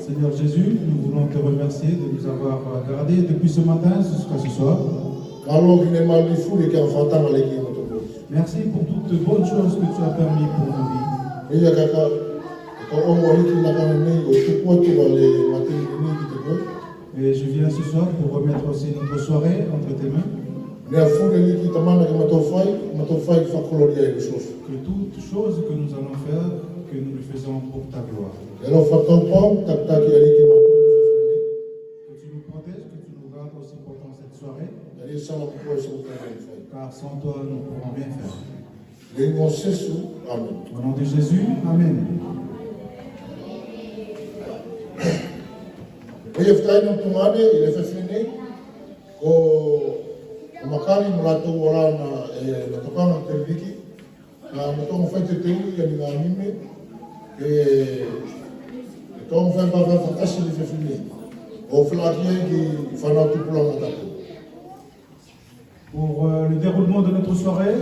Seigneur Jésus, nous voulons te remercier de nous avoir gardés depuis ce matin jusqu'à ce soir. Merci pour toutes les bonnes choses que tu as permis pour nos vies. Et je viens ce soir pour remettre aussi notre soirée entre tes mains. Que toutes choses que nous allons faire, que nous le faisons pour ta gloire. Que tu nous protèges, que tu nous gardes aussi pendant cette soirée. Car sans toi, nous ne pourrons rien faire. Au nom de Jésus, Amen. Il est fait finir. Makali mlato wala na tokana televiki na mtomo fete teuli ya ninamime tomo fete baba fakasi li fefini au flakier qui fana tout plan d'attaque. Pour le déroulement de notre soirée,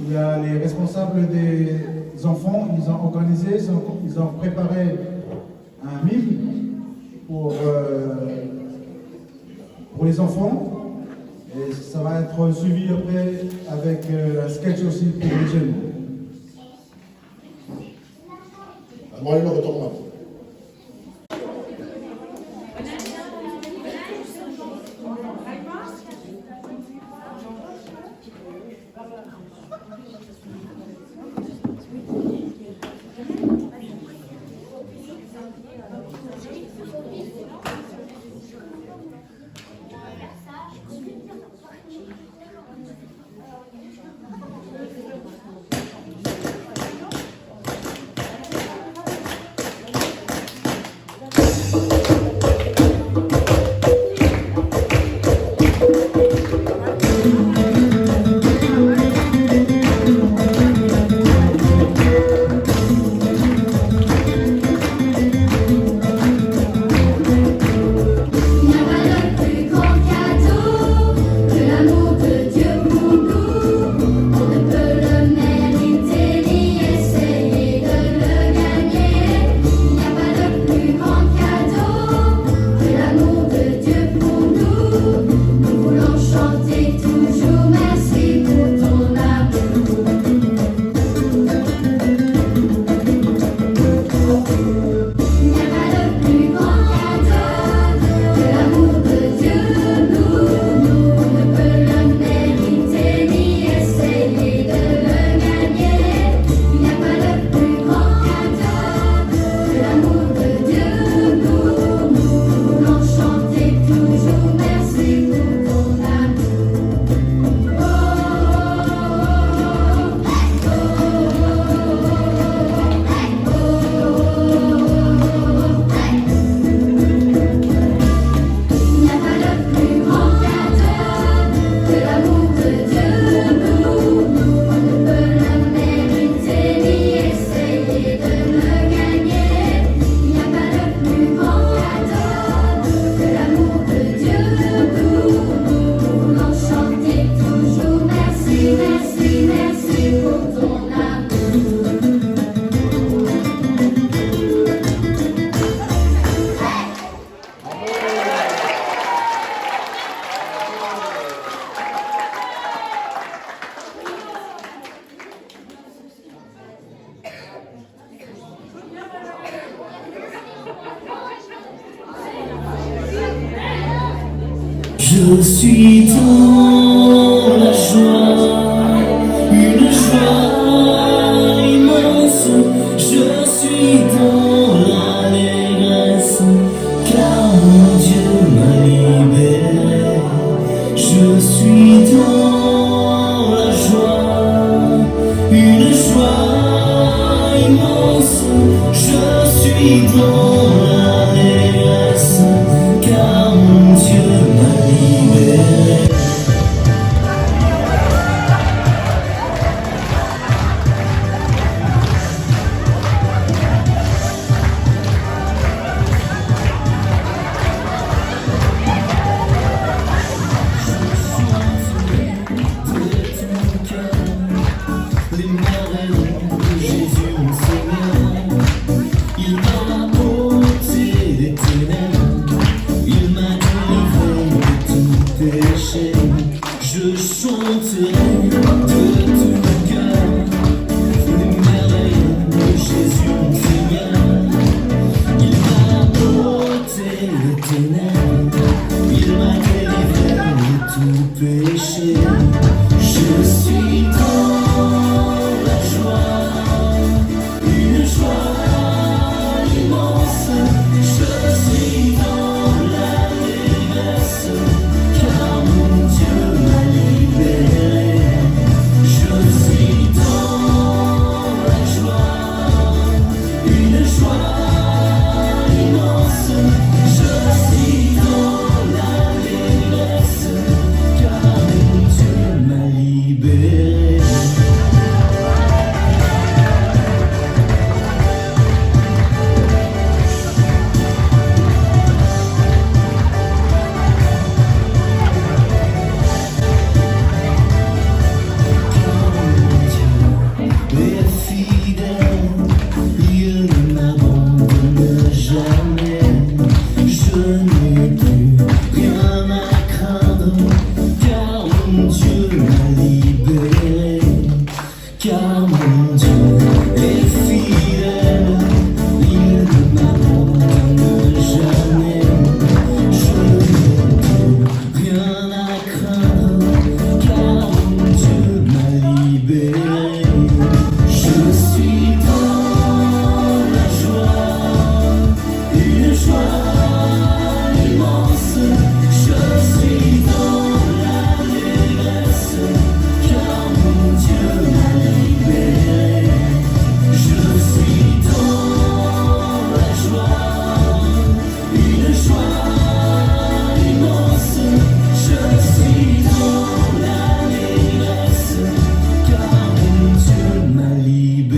il y a les responsables des enfants, ils ont organisé, ils ont préparé un mime pour les enfants. Et ça va être suivi après avec un sketch aussi pour les jeunes. Je suis dans la joie, une joie immense. Je suis dans l'allégresse, car mon Dieu m'a libéré. Je suis dans la joie, une joie immense. Je suis dans l'allégresse, car mon Dieu m'a libéré. chanterai de tout cœur les merveilles de Jésus mon Seigneur. Il m'a ôté le ténèbres, il m'a délivré de tout péché. Je suis dans la joie, une joie immense. Je suis dans l'allégresse, car mon Dieu m'a libéré. Je suis dans la joie, une joie immense. Je suis dans l'allégresse, car mon Dieu m'a libéré. Il ne m'abandonne jamais. Je n'ai plus rien à craindre, car mon Dieu m'a libéré. Car mon Dieu est fidèle, il ne m'abandonne jamais. Je n'ai plus rien à craindre, car mon Dieu m'a libéré. Je suis dans la joie, une joie immense. Je suis dans l'allégresse, car mon Dieu m'a libéré. Je suis dans la joie, une joie immense. Je suis dans l'allégresse, car mon Dieu m'a libéré.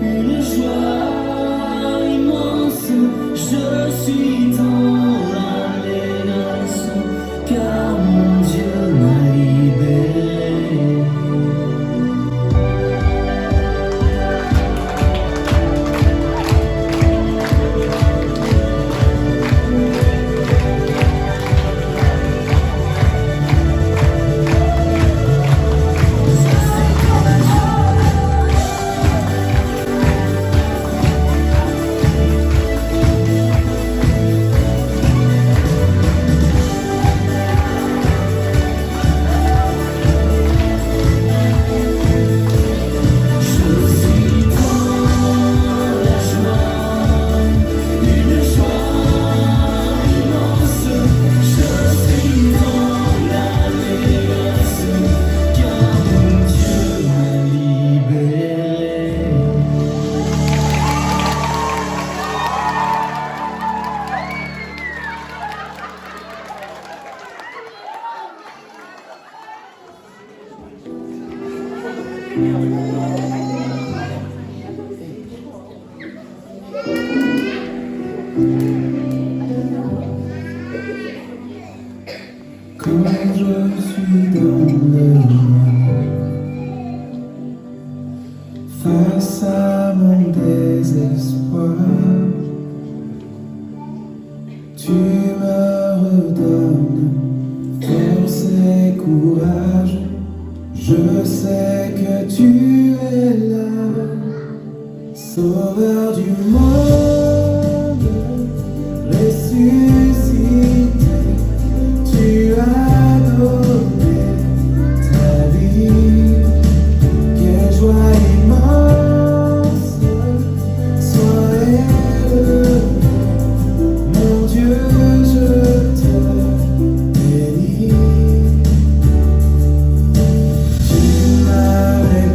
Une joie immense, je suis dans l'allégresse, car mon Dieu m'a libéré. Quand je suis dans le noir, face à mon désespoir, tu me redonnes force et courage. Je sais que tu es là, Sauveur du monde, ressuscité. Tu as donné ta vie, quelle joie immense, sois élevé, mon Dieu, je te bénis. Tu m'avais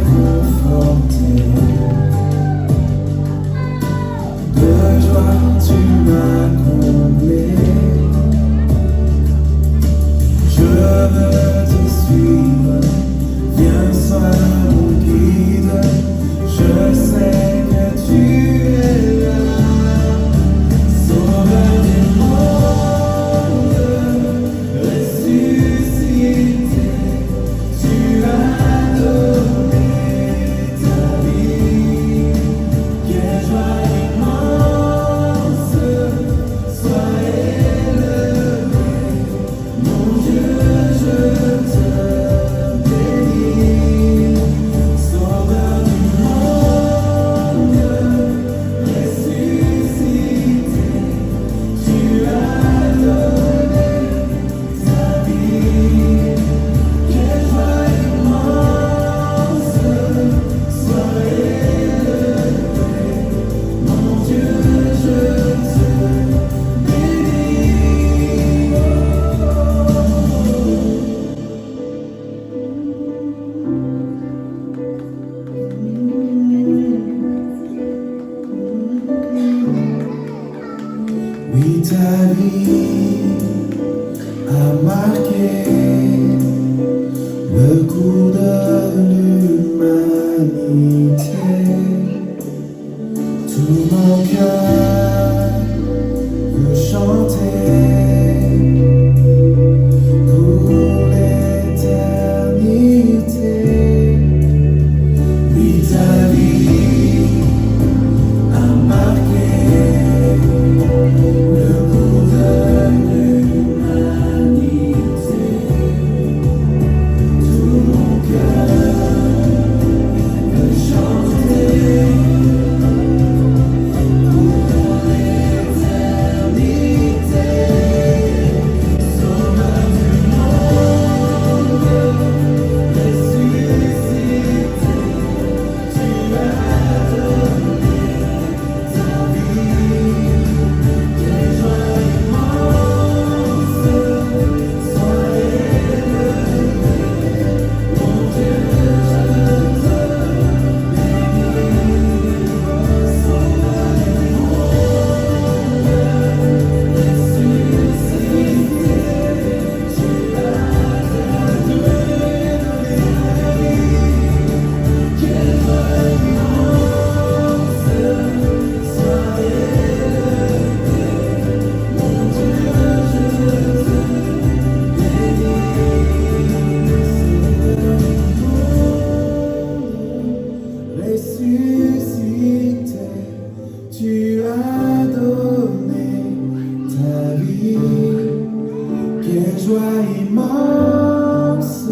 joie immense,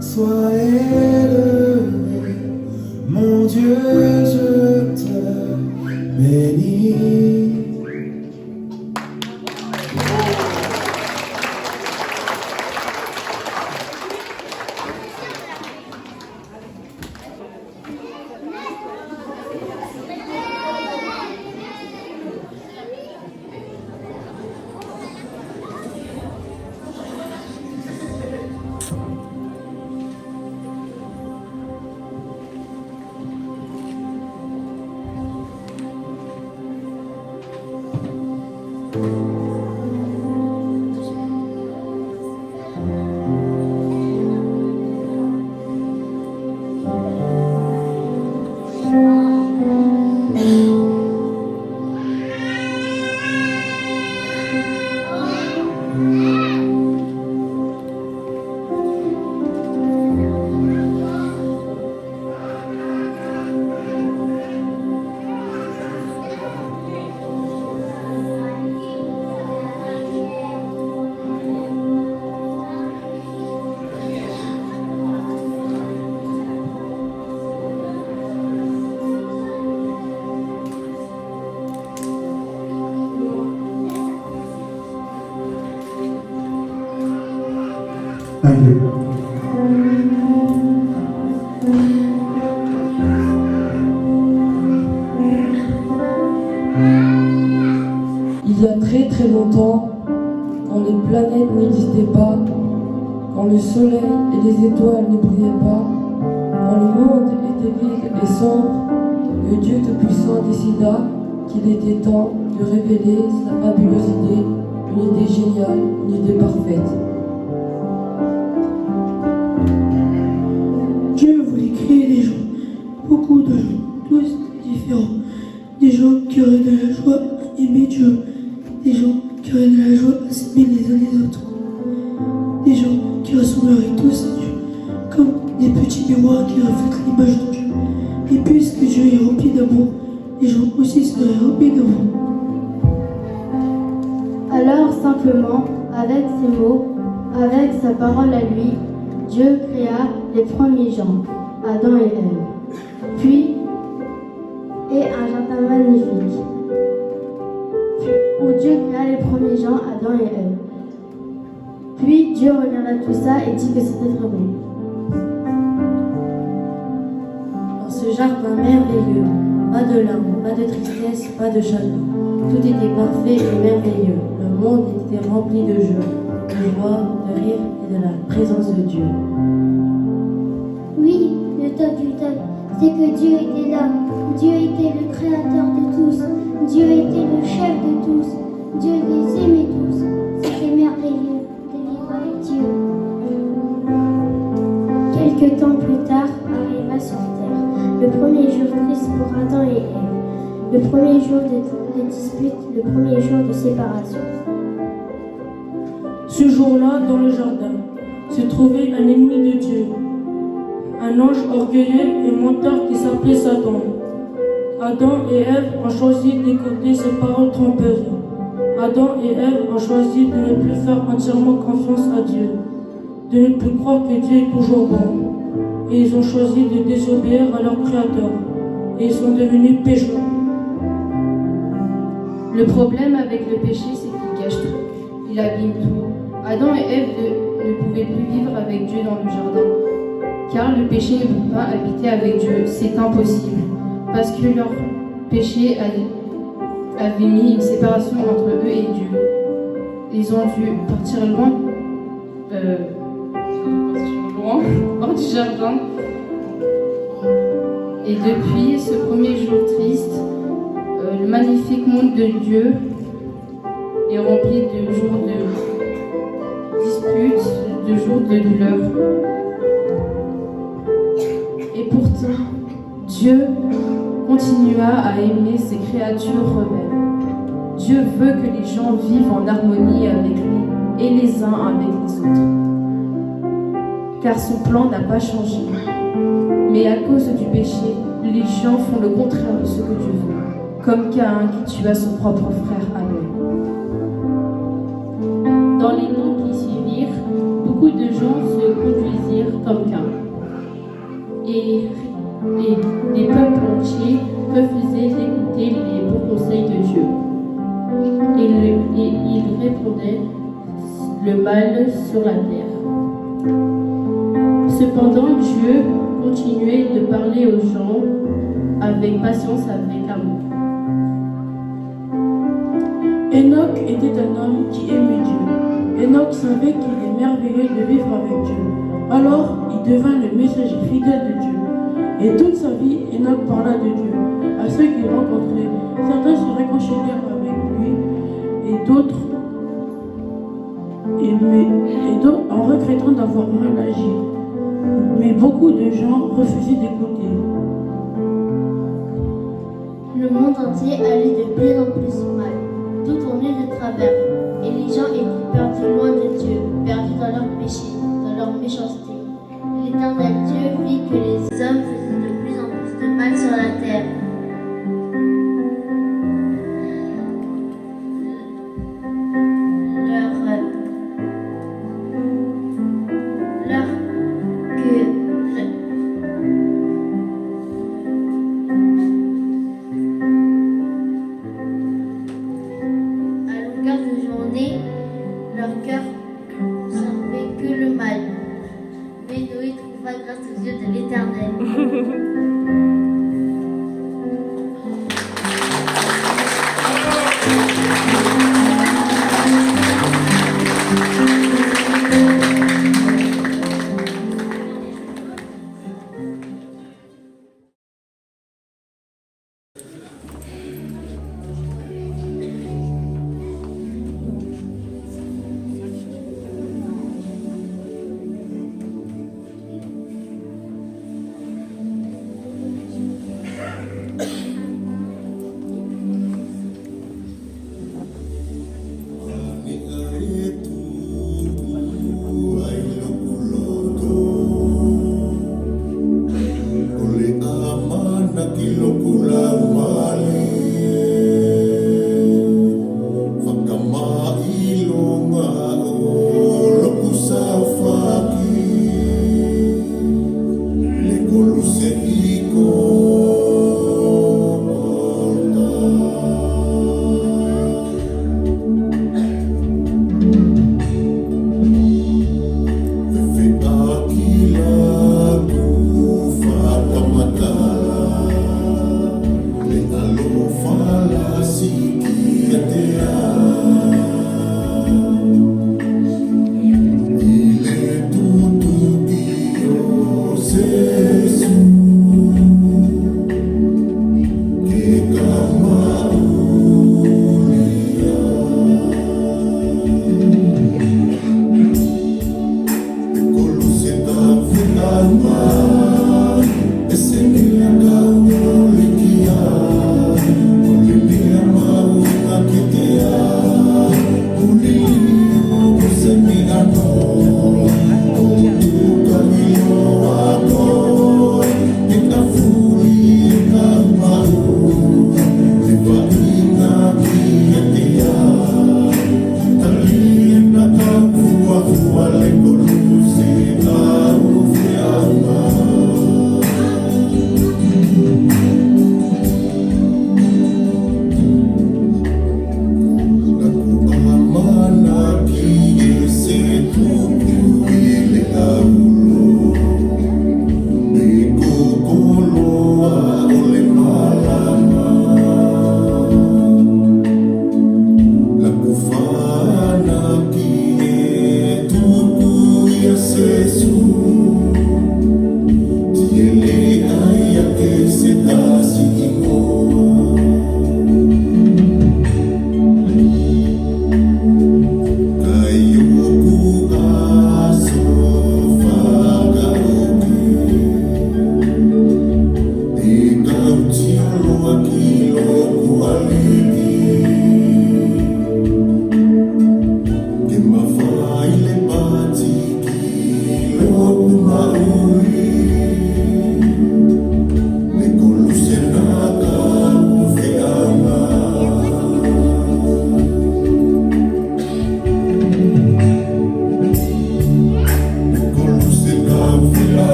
sois élevé, mon Dieu, je te bénis. Il y a très très longtemps, quand les planètes n'existaient pas, quand le soleil et les étoiles ne brillaient pas, quand le monde était vide et sombre, le Dieu Tout-Puissant décida qu'il était temps de révéler sa fabuleuse idée, une idée géniale, une idée parfaite. Dieu voulait créer des gens, beaucoup de gens, tous différents. Des gens qui auraient de la joie à aimer Dieu, des gens qui auraient de la joie à s'aimer les uns les autres, des gens qui ressembleraient tous à Dieu, comme des petits miroirs qui reflètent l'image de Dieu. Et puisque Dieu est rempli d'amour, les gens aussi seraient remplis d'amour. Alors simplement, avec ses mots, avec sa parole à lui, Dieu créa les premiers gens, Adam et Ève. Puis, et un jardin magnifique, où Dieu créa les premiers gens, Adam et Ève. Puis Dieu regarda tout ça et dit que c'était très bon. Dans ce jardin merveilleux, pas de larmes, pas de tristesse, pas de chagrin. Tout était parfait et merveilleux. Le monde était rempli de jeu, de joie, de rire et de la présence de Dieu. Oui, le top du top, c'est que Dieu était là. Dieu était le créateur de tous. Dieu était le chef de tous. Dieu les aimait tous. C'était merveilleux de vivre avec Dieu. Quelque temps plus tard arriva sur terre le premier jour triste pour Adam et Ève, le premier jour de dispute, le premier jour de séparation. Ce jour-là, dans le jardin, se trouvait un ennemi de Dieu, un ange orgueilleux et menteur qui s'appelait Satan. Adam et Ève ont choisi d'écouter ses paroles trompeuses. Adam et Ève ont choisi de ne plus faire entièrement confiance à Dieu, de ne plus croire que Dieu est toujours bon. Et ils ont choisi de désobéir à leur Créateur. Et ils sont devenus pécheurs. Le problème avec le péché, c'est qu'il gâche tout. Il abîme tout. Adam et Ève ne pouvaient plus vivre avec Dieu dans le jardin. Car le péché ne peut pas habiter avec Dieu. C'est impossible. Parce que leur péché avait mis une séparation entre eux et Dieu. Ils ont dû partir loin, hors du jardin. Et depuis ce premier jour triste, le magnifique monde de Dieu est rempli de jours de disputes, de jours de douleur. Et pourtant, Dieu continua à aimer ses créatures rebelles. Dieu veut que les gens vivent en harmonie avec lui et les uns avec les autres. Car son plan n'a pas changé. Mais à cause du péché, les gens font le contraire de ce que Dieu veut, comme Caïn qui tua son propre frère Abel. Dans les temps qui suivent, le mal sur la terre. Cependant, Dieu continuait de parler aux gens avec patience, avec amour. Enoch était un homme qui aimait Dieu. Enoch savait qu'il est merveilleux de vivre avec Dieu. Alors, il devint le messager fidèle de Dieu. Et toute sa vie, Enoch parla de Dieu à ceux qu'il rencontrait. Certains se réconcilièrent avec lui et d'autres en regrettant d'avoir mal agi. Mais beaucoup de gens refusaient d'écouter. Le monde entier allait de plus en plus mal. Tout tournait de travers. Et les gens étaient perdus loin de Dieu, perdus dans leur péché, dans leur méchanceté. L'Éternel Dieu vit que les hommes faisaient de plus en plus de mal sur la terre. Leur cœur ne servait que le mal. Mais Noé trouva grâce aux yeux de l'Éternel.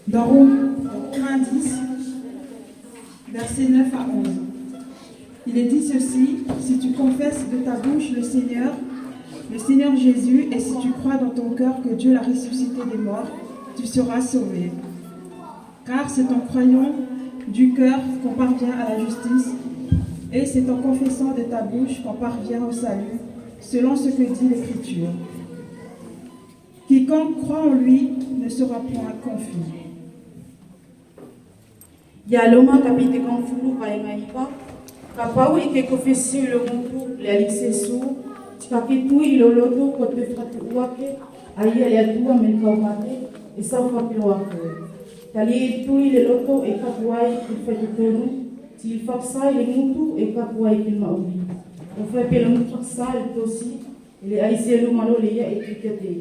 Dans Romains 10, versets 9 à 11, il est dit ceci: si tu confesses de ta bouche le Seigneur Jésus, et si tu crois dans ton cœur que Dieu l'a ressuscité des morts, tu seras sauvé. Car c'est en croyant du cœur qu'on parvient à la justice, et c'est en confessant de ta bouche qu'on parvient au salut, selon ce que dit l'Écriture. Quiconque croit en lui ne sera point confus. Yaloma kapite konfulu vaingaipa kapau ike kofesi le muntu le aliksesu tikakitu iloloto kote fratu wake aye aliatua menkaumate esaufa pilo wake tali tu ile loto e kapuai ifetutonu ti faksa ile muntu e kapuai pilma ubi ofre pelo muntu faksa ile tosi ile aiselu malo le ya etikete.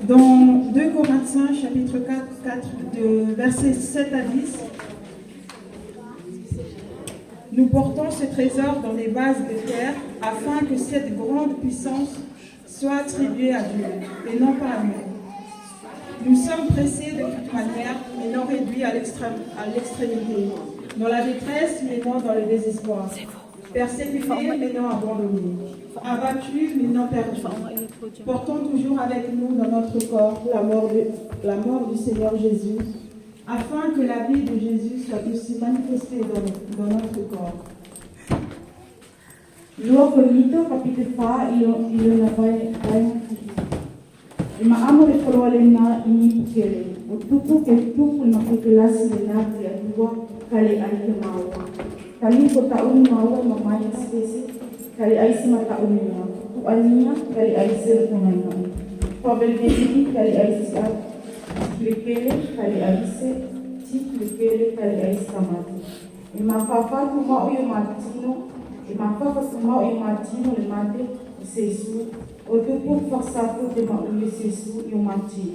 Dans 2 Corinthiens, chapitre 4, de versets 7 à 10, nous portons ce trésor dans les vases de terre afin que cette grande puissance soit attribuée à Dieu et non pas à nous. Nous sommes pressés de toute manière et non réduits à l'extrémité, dans la détresse mais non dans le désespoir, persécutés mais non abandonnés, abattus mais non perdus. Portons toujours avec nous dans notre corps la mort du Seigneur Jésus, afin que la vie de Jésus soit aussi manifestée dans notre corps. Lua Korinto kapite fa ilo na vai ima amo de kolole na ini kele o tupu ke tupu na populasi de na ya dua kale ai ke maua kali ko tauni maua mamai spesi kali ai sima tauni na tu alinha kali ai ser ko na pobel de kali ai sa lekele kali ai se ti lekele kali ai samati ima papa ku ma o yo matino e mapapa semua yang mati no le mate sesu o tupu força ko de ma o sesu yo mati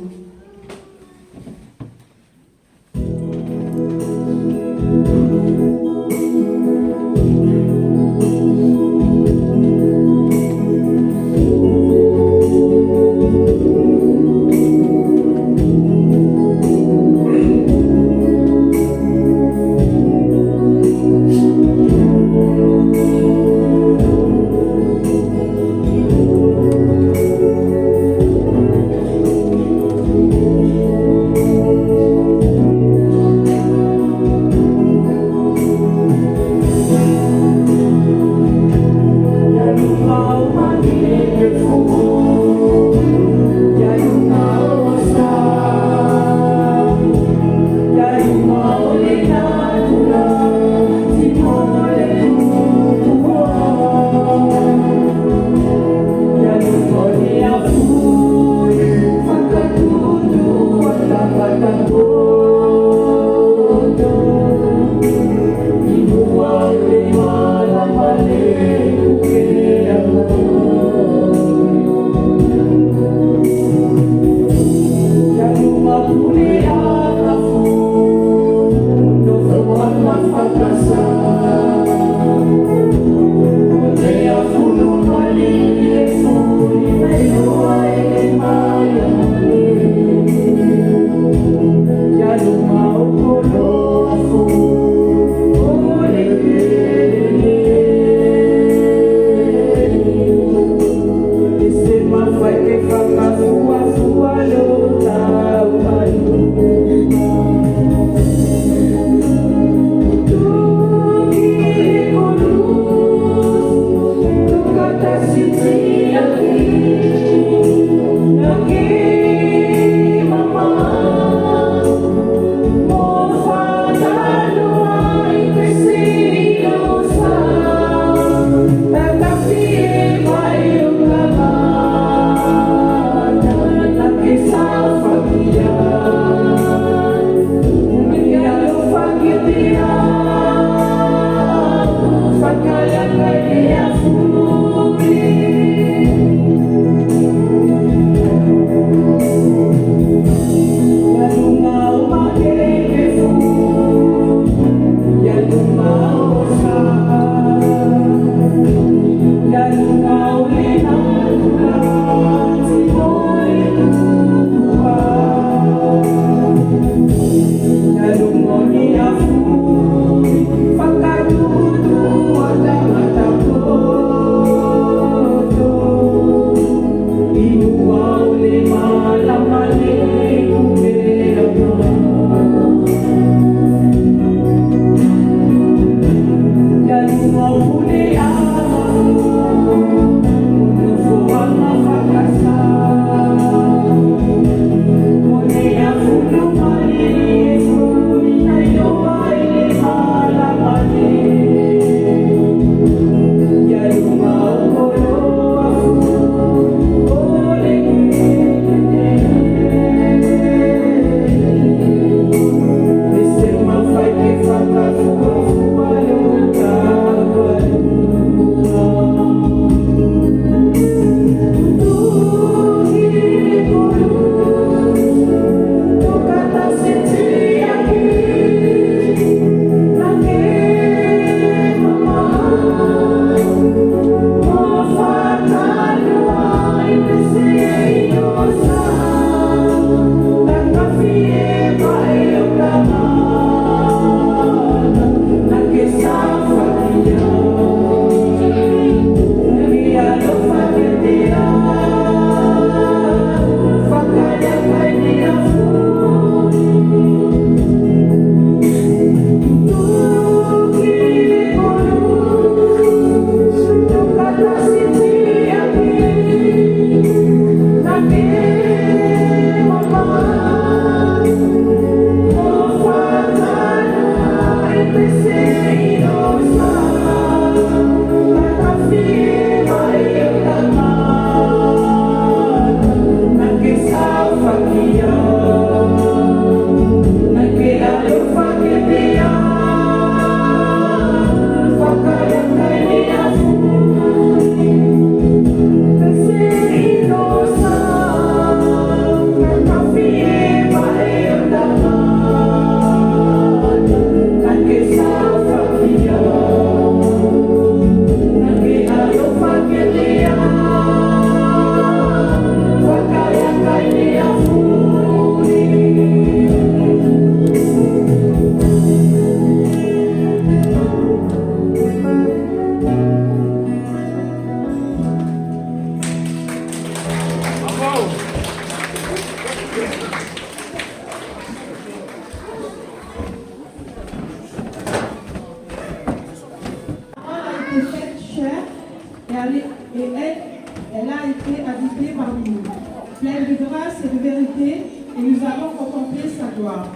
gloire.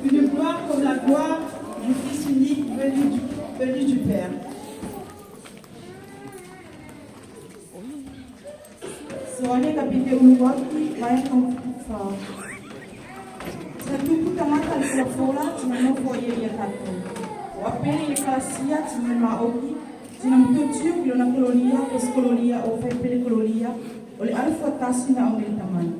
Une gloire comme la gloire du Fils unique venu du Père. Soalnya kapite uluwaki kaya kamfufa. Satu kutamata alikuwa tunanofo yeye tatu. Wapeli likasia tunema oki. Tunamtutiu kilona kolonia, eskolonia, ofepele kolonia. Ole alfa tasi na onge tamani.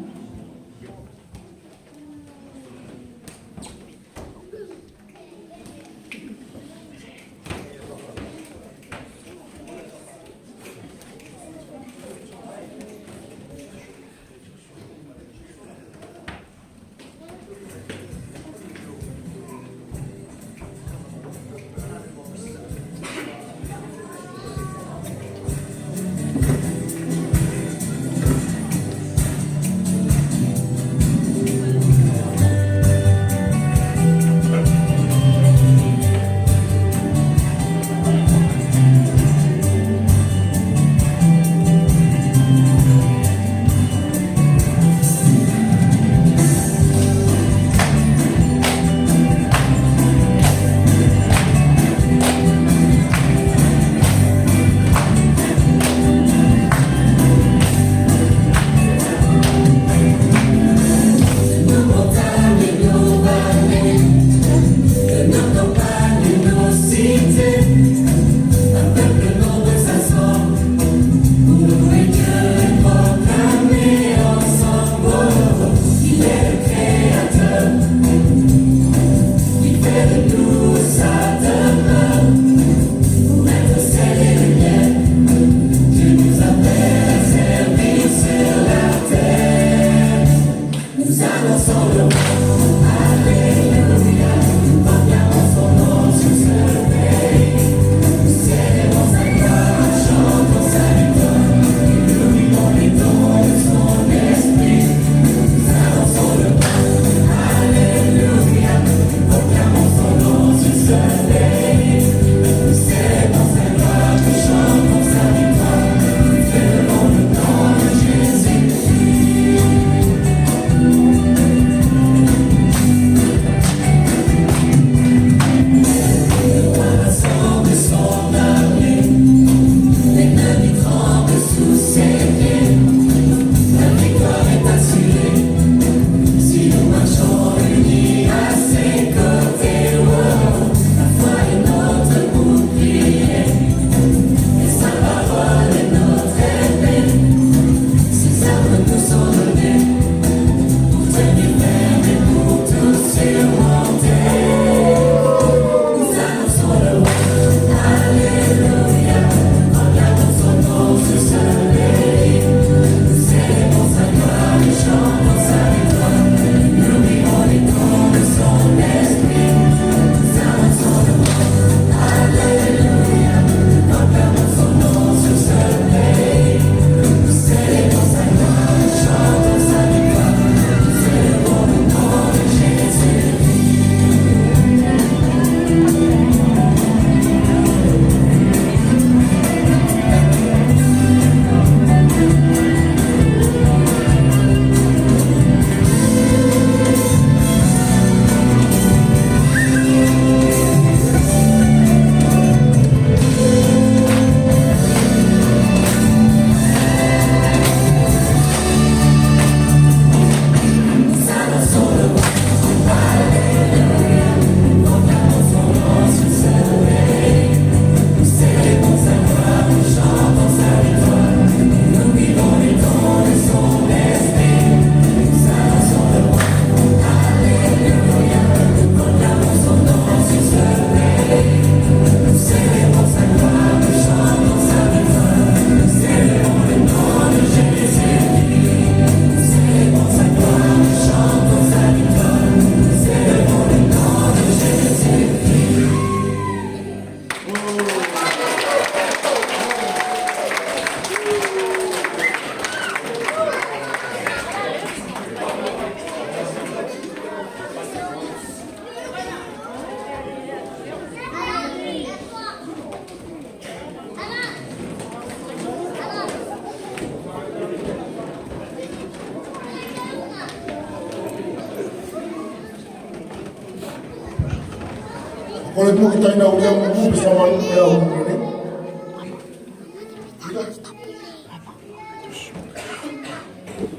Complètement qui t'a inauguré un groupe, ça va nous faire un groupe.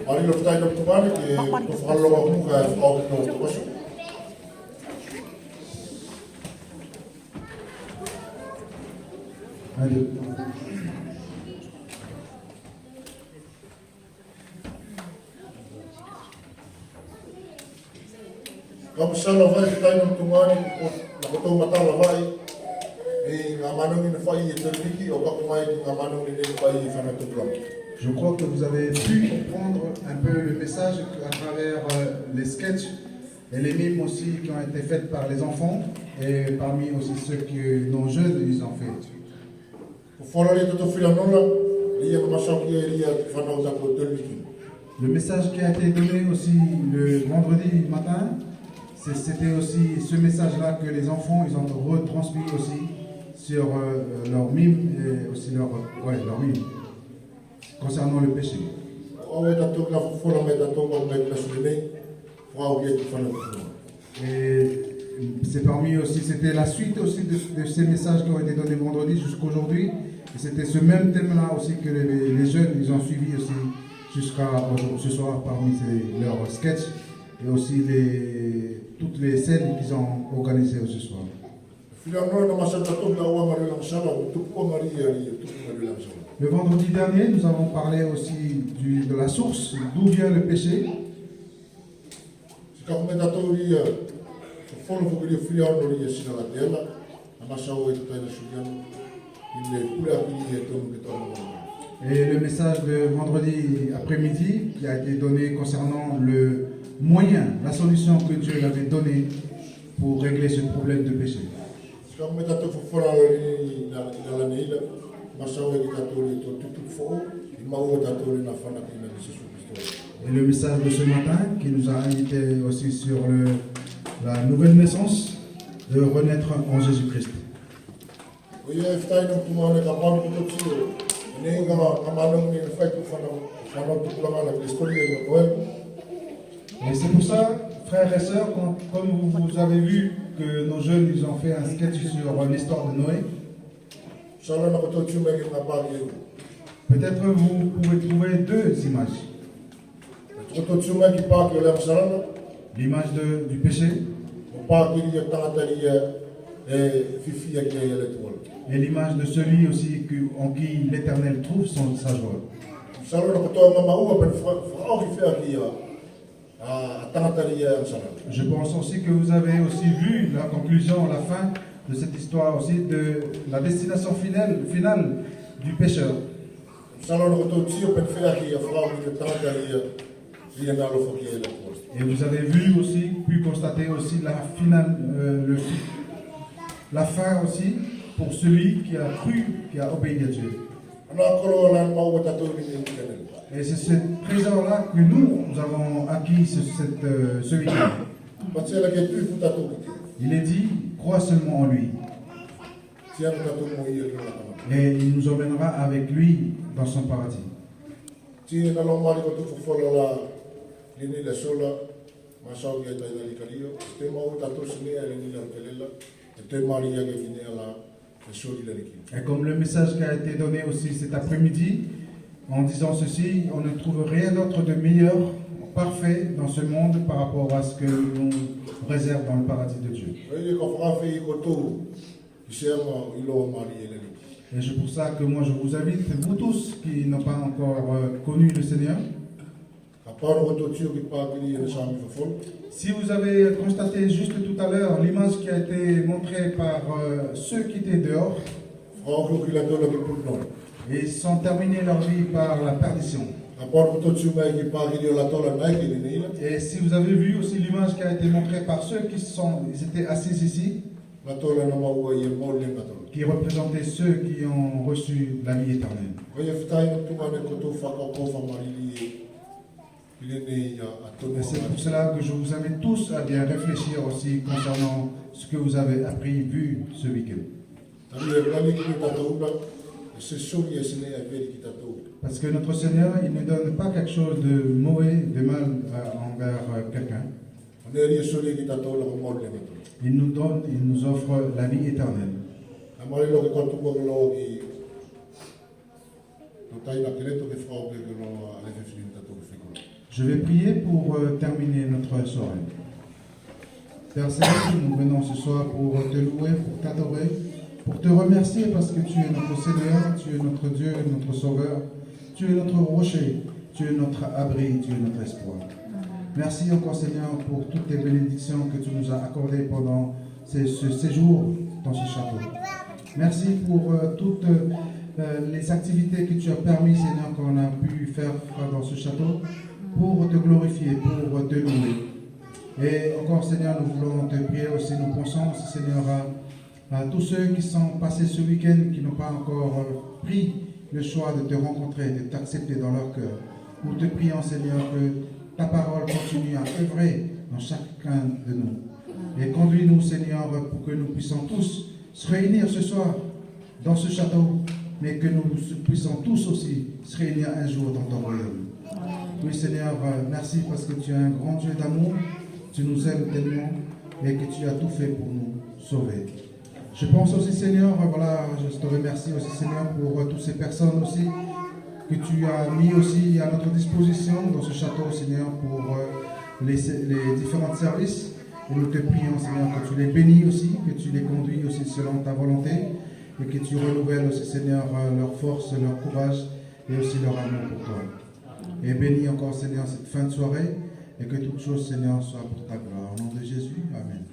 Mari le ftai no tuvani que to falo lo mu ka au no to pasu. Allez. Comme ça la vai ftai no tuvani ko to mata la vai e nga manu ni fai e terviki o ka mai nga manu ni fai fa na to plan. Je crois que vous avez pu comprendre un peu le message à travers les sketchs et les mimes aussi qui ont été faits par les enfants et parmi aussi ceux que nos jeunes ils ont fait. Le message qui a été donné aussi le vendredi matin, c'était aussi ce message-là que les enfants ils ont retransmis aussi sur leur mime et aussi leur mime. Concernant le péché. Et c'est parmi aussi, c'était la suite aussi de ces messages qui ont été donnés vendredi jusqu'aujourd'hui. Et c'était ce même thème-là aussi que les jeunes, ils ont suivi aussi jusqu'à ce soir parmi leurs sketchs et aussi toutes les scènes qu'ils ont organisées ce soir. Le vendredi dernier, nous avons parlé aussi de la source, d'où vient le péché. Et le message de vendredi après-midi qui a été donné concernant le moyen, la solution que Dieu avait donnée pour régler ce problème de péché. Et le message de ce matin qui nous a invité aussi sur la nouvelle naissance de renaître en Jésus-Christ. Et c'est pour ça, frères et sœurs, comme vous avez vu que nos jeunes ils ont fait un sketch sur l'histoire de Noé. Peut-être vous pouvez trouver deux images. L'image du péché et l'image de celui aussi en qui l'Éternel trouve sa joie. Je pense aussi que vous avez aussi vu la conclusion, la fin de cette histoire aussi, de la destination finale du pécheur. Et vous avez vu aussi, pu constater aussi la finale, la fin aussi pour celui qui a cru, qui a obéi à Dieu. Et c'est ce trésor-là que nous avons acquis ce week-end. Il est dit, crois seulement en lui. Et il nous emmènera avec lui dans son paradis. Et comme le message qui a été donné aussi cet après-midi, en disant ceci, on ne trouve rien d'autre de meilleur, parfait dans ce monde par rapport à ce que l'on réserve dans le paradis de Dieu. Et c'est pour ça que moi je vous invite, vous tous qui n'ont pas encore connu le Seigneur, si vous avez constaté juste tout à l'heure l'image qui a été montrée par ceux qui étaient dehors, et ils sont terminés leur vie par la perdition. Et si vous avez vu aussi l'image qui a été montrée par ceux ils étaient assis ici, qui représentaient ceux qui ont reçu la vie éternelle. Et c'est pour cela que je vous invite tous à bien réfléchir aussi concernant ce que vous avez appris, vu ce week-end. Parce que notre Seigneur, il ne donne pas quelque chose de mauvais, de mal envers quelqu'un. Il nous donne, il nous offre la vie éternelle. Je vais prier pour terminer notre soirée. Père Céleste, nous venons ce soir pour te louer, pour t'adorer, pour te remercier parce que tu es notre Seigneur, tu es notre Dieu, notre Sauveur, tu es notre rocher, tu es notre abri, tu es notre espoir. Merci encore Seigneur pour toutes les bénédictions que tu nous as accordées pendant ce séjour dans ce château. Merci pour toutes les activités que tu as permis Seigneur qu'on a pu faire dans ce château pour te glorifier, pour te louer. Et encore Seigneur, nous voulons te prier aussi, nous pensons aussi Seigneur à tous ceux qui sont passés ce week-end, qui n'ont pas encore pris le choix de te rencontrer, de t'accepter dans leur cœur. Nous te prions Seigneur que ta parole continue à œuvrer dans chacun de nous. Et conduis-nous Seigneur pour que nous puissions tous se réunir ce soir dans ce château, mais que nous puissions tous aussi se réunir un jour dans ton royaume. Oui Seigneur, merci parce que tu es un grand Dieu d'amour, tu nous aimes tellement et que tu as tout fait pour nous sauver. Je pense aussi Seigneur, voilà, je te remercie aussi Seigneur pour toutes ces personnes aussi que tu as mis aussi à notre disposition dans ce château Seigneur pour les différents services. Et nous te prions Seigneur que tu les bénis aussi, que tu les conduis aussi selon ta volonté et que tu renouvelles aussi Seigneur leur force, leur courage et aussi leur amour pour toi. Et bénis encore Seigneur cette fin de soirée et que toute chose Seigneur soit pour ta gloire. Au nom de Jésus, Amen.